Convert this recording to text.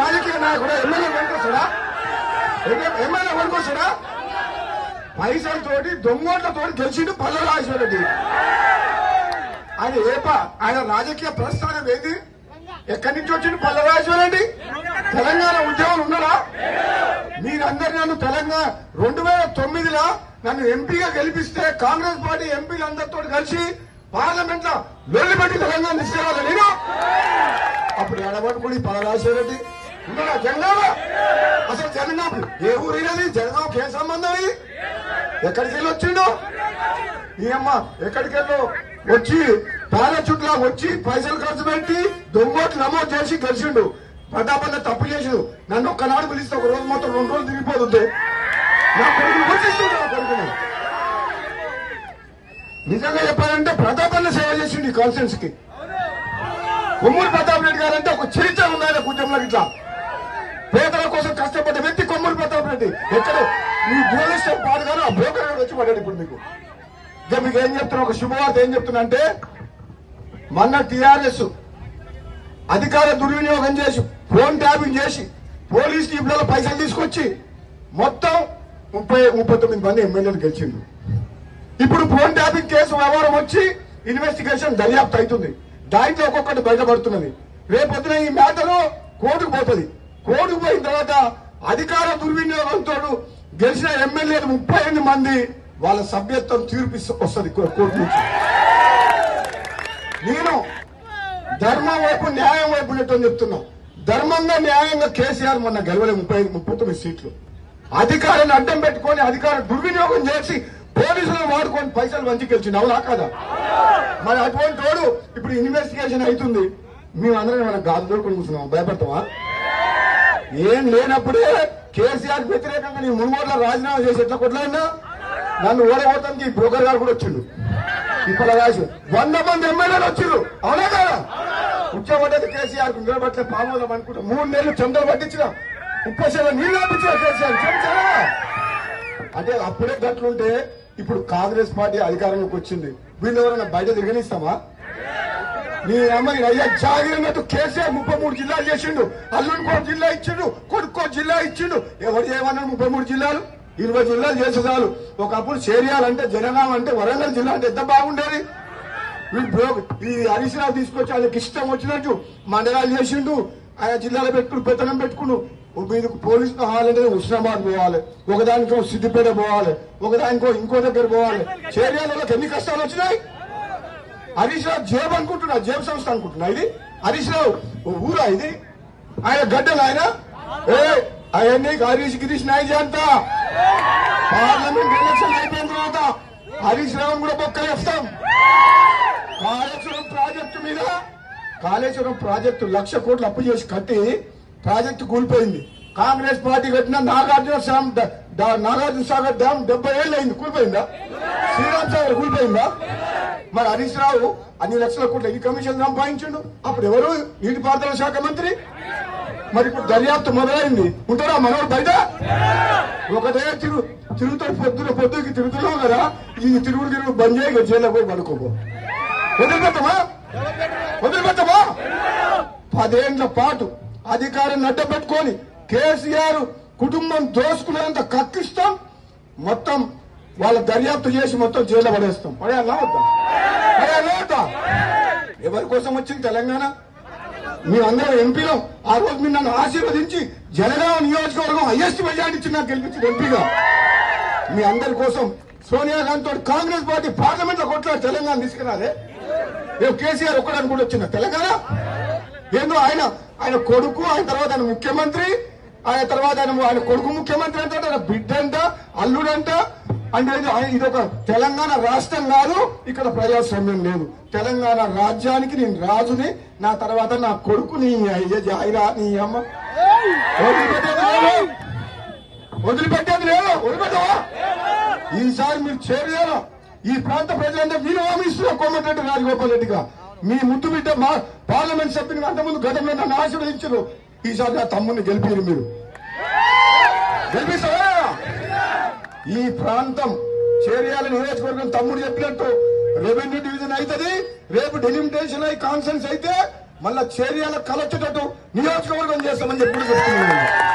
రాజకీయ నాయకుడు MLA కొనుకొస్తాడా? MLA కొనుకొస్తాడా? పైసలతోటి దొంగోట్లతోటి గెలిచిండు పల్లె రాజశేఖరరెడ్డి. ఆయన రాజకీయ ప్రస్థానం ఏది? ఎక్కడి నుంచి వచ్చిండు పల్లె రాజశేఖరరెడ్డి? తెలంగాణ ఉద్యమాలు ఉన్నారా? మీరందరూ నన్ను తెలంగాణ 2009లో నన్ను ఎంపీగా గెలిపిస్తే కాంగ్రెస్ పార్టీ ఎంపీలందరితో కలిసి పార్లమెంట్ లో వెళ్లిపెట్టి తెలంగాణ తీసుకురావాలి నేను. అప్పుడు ఎడబట్టుకుని పల్లె రాజశేఖరరెడ్డి ఉన్నారా? జనగామ అసలు జనగామ ఏ ఊరినది? జనగామకి ఏ సంబంధం? ఎక్కడికి వెళ్ళి వచ్చిండు? నీ అమ్మ ఎక్కడికి వెళ్ళి వచ్చి పాలచుట్లా వచ్చి పైసలు ఖర్చు పెట్టి దొంగోట్లు నమోదు చేసి గెలిచిండు. ప్రతాపన్న తప్పు చేసిండు. నన్ను ఒక్కనాడు పిలిస్తే ఒక రోజు మొత్తం 2 రోజులు తిరిగిపోతుంది. నా కొడుకుని గుర్తిస్తుండే నా కొడుకుని. నిజంగా చెప్పాలంటే ప్రతాపన్న సేవ చేసిండు ఈ కాన్ఫరెన్స్ కి. కొమ్మూరు ప్రతాప్ రెడ్డి గారు అంటే ఒక చరిత్ర ఉంది ఆయన ఉద్యమంలో. ఇట్లా పేదల కోసం కష్టపడ్డ వ్యక్తి కొమ్మూరు ప్రతాప్ రెడ్డి. ఎక్కడ మీ దురదృష్టం పాడుగాను ఆ బ్రోకర్ గారు వచ్చి పడ్డాడు. ఇప్పుడు మీకు మీకు ఏం చెప్తున్నా, ఒక శుభవార్త ఏం చెప్తున్నా అంటే, మొన్న టీఆర్ఎస్ అధికార దుర్వినియోగం చేసి ఫోన్ ట్యాపింగ్ చేసి పోలీస్ టీంలలో పైసలు తీసుకొచ్చి మొత్తం 39 మంది ఎమ్మెల్యేలు గెలిచిండు. ఇప్పుడు ఫోన్ ట్యాపింగ్ కేసు వ్యవహారం వచ్చి ఇన్వెస్టిగేషన్ దర్యాప్తు అవుతుంది. దాంట్లో ఒక్కొక్కటి బయటపడుతున్నది. రేపొద్దున ఈ మ్యాటర్ కోర్టుకు పోతుంది. కోర్టుకు పోయిన తర్వాత అధికార దుర్వినియోగంతో గెలిచిన ఎమ్మెల్యేలు 38 మంది వాళ్ళ సభ్యత్వం తీర్పు వస్తుంది కోర్టు నుంచి. నేను ధర్మం వైపు న్యాయం వైపు ఉన్నట్టు చెప్తున్నా. ధర్మంగా న్యాయంగా కేసీఆర్ మొన్న గెలవలే 39 సీట్లు. అధికారాన్ని అడ్డం పెట్టుకొని అధికార దుర్వినియోగం చేసి పోలీసులను వాడుకొని పైసలు వంచి గెలిచింది. అవునా కాదా? మరి అటువంటి వాడు ఇప్పుడు ఇన్వెస్టిగేషన్ అవుతుంది. మేమందరం మనం గాజు దొరుకుని కూర్చున్నాం. భయపడతామా? ఏం లేనప్పుడే కేసీఆర్ వ్యతిరేకంగా నీ మునుగోడులో రాజీనామా చేసి ఎట్లా కొట్లాడినా నన్ను ఓడగొట్టడానికి బ్రోకర్ గారు కూడా వచ్చిండు. ఇప్పుడు రాజు 100 మంది ఎమ్మెల్యేలు వచ్చిండ్రు. అవునా కదా? ఉచ్చబడ్డది కేసీఆర్ నిలబట్లే పామోదం అనుకుంటా 3 నెలలు చెమటలు పట్టించిన ఉప్పసేవ నీళ్ళు పంపించిన కేసీఆర్ చెంచారా అంటే అప్పుడే గట్లుంటే ఇప్పుడు కాంగ్రెస్ పార్టీ అధికారంలోకి వచ్చింది. వీళ్ళు ఎవరైనా బయట తిరగనిస్తామా? నీ అమ్మని అయ్యా జాగిరన్నట్టు కేసీఆర్ 33 జిల్లాలు చేసిండు. అల్లునికో జిల్లా ఇచ్చిండు, కొడుకో జిల్లా ఇచ్చిండు. ఎవరు చేయమన్నాడు? 33 జిల్లాలు 20 జిల్లాలు చేసే చాలు. ఒకప్పుడు చేరియాలంటే జనగామ అంటే వరంగల్ జిల్లా అంటే ఎంత బాగుండేది. ఈ హరీష్ రావు తీసుకొచ్చి వాళ్ళకి ఇష్టం వచ్చినట్టు మండలాలు చేసిండు. ఆయా జిల్లాలో పెట్టుకుని పెత్తనం పెట్టుకుని మీకు పోలీసు కావాలంటే హుస్నాబాద్ పోవాలి, ఒకదానికో సిద్దిపేట పోవాలి, ఒకదానికో ఇంకో దగ్గర పోవాలి. చేరియాలకు ఎన్ని కష్టాలు వచ్చినాయి. హరీష్ రావు జేబు అనుకుంటున్నా, జేబు సంస్థ అనుకుంటున్నా. ఇది హరీష్ రావు ఊరా? ఇది ఆయన గడ్డలు ఆయన అవన్నీ హరీష్ గిరీష్ నాయ్ అంతా పార్లమెంట్ ఎలక్షన్ అయిపోయిన తర్వాత హరీష్ రావు కూడా బొక్కలేస్తాం. కాళేశ్వరం ప్రాజెక్టు 1,00,000 కోట్లు అప్పు చేసి కట్టి ప్రాజెక్టు కూలిపోయింది. కాంగ్రెస్ పార్టీ కట్టిన నాగార్జున సాగర్ డ్యాం 70 ఏళ్ళు అయింది. కూలిపోయిందా? శ్రీరామ్ సాగర్ కూలిపోయిందా? మరి హరీష్ రావు అన్ని 1,00,000 కోట్లు ఈ కమిషన్ సంపాదించిండు. అప్పుడు ఎవరు? నీటిపారుదల శాఖ మంత్రి. మరి ఇప్పుడు దర్యాప్తు మొదలైంది. ఉంటారా మనోడు బయట? ఒకటే తిరుగుతాడు. పొద్దుకి తిరుగుతున్నావు కదా, ఈ తిరుగుడు బంద్ చేయి, జైల్లో పోయి పడుకోబో. వదిలిపెట్టమా? 10 ఏళ్ల పాటు అధికారాన్ని అడ్డపెట్టుకొని కేసీఆర్ కుటుంబం దోసుకునేంత కక్కిస్తాం. మొత్తం వాళ్ళ దర్యాప్తు చేసి మొత్తం జైల్లో పడేస్తాం. పడేయాలా వద్దా? ఎవరి కోసం వచ్చింది తెలంగాణ? మేమందరం ఎంపీలో ఆ రోజు మీరు నన్ను ఆశీర్వదించి జనగామ నియోజకవర్గం హైయెస్ట్ మెజారిటీ ఇచ్చి నాకు గెలిపించిన ఎంపీగా మీ అందరి కోసం సోనియా గాంధీ తోటి కాంగ్రెస్ పార్టీ పార్లమెంట్ లో కొట్లాడి తెలంగాణ తీసుకురాలే. రేపు కేసీఆర్ ఒక్కడానికి కూడా వచ్చిన తెలంగాణ ఏందో ఆయన కొడుకు, ఆయన తర్వాత ఆయన ముఖ్యమంత్రి, ఆయన తర్వాత ఆయన కొడుకు ముఖ్యమంత్రి అంటే ఆయన బిడ్డంట, అల్లుడంట. అంటే ఇదొక తెలంగాణ రాష్ట్రం కాదు, ఇక్కడ ప్రజాస్వామ్యం లేదు. తెలంగాణ రాజ్యానికి నేను రాజుని, నా తర్వాత నా కొడుకు నీ అమ్మ వదిలిపెట్టేది లేదు. వదిలిపెట్టవా? ఈసారి మీరు చేయాలా? ఈ ప్రాంత ప్రజలంటే మీరు హామీస్తున్నారు కోమటిరెడ్డి రాజగోపాల్ రెడ్డిగా. మీ ముద్దు బిడ్డ మా పార్లమెంట్ సభ్యుని అంతకుముందు గతంలో నన్ను ఆశీర్వదించారు. ఈసారి నా తమ్ముడిని గెలిపారు. మీరు గెలిపిస్తారా? ఈ ప్రాంతం చేరియాల నియోజకవర్గం తమ్ముడు చెప్పినట్టు రెవెన్యూ డివిజన్ అవుతుంది. రేపు డెలిమిటేషన్ అయి కాన్సెన్స్ అయితే మళ్ళా చేరియాల కలెక్టరేట్ నియోజకవర్గం చేస్తామని చెప్పి చెప్తున్నాను.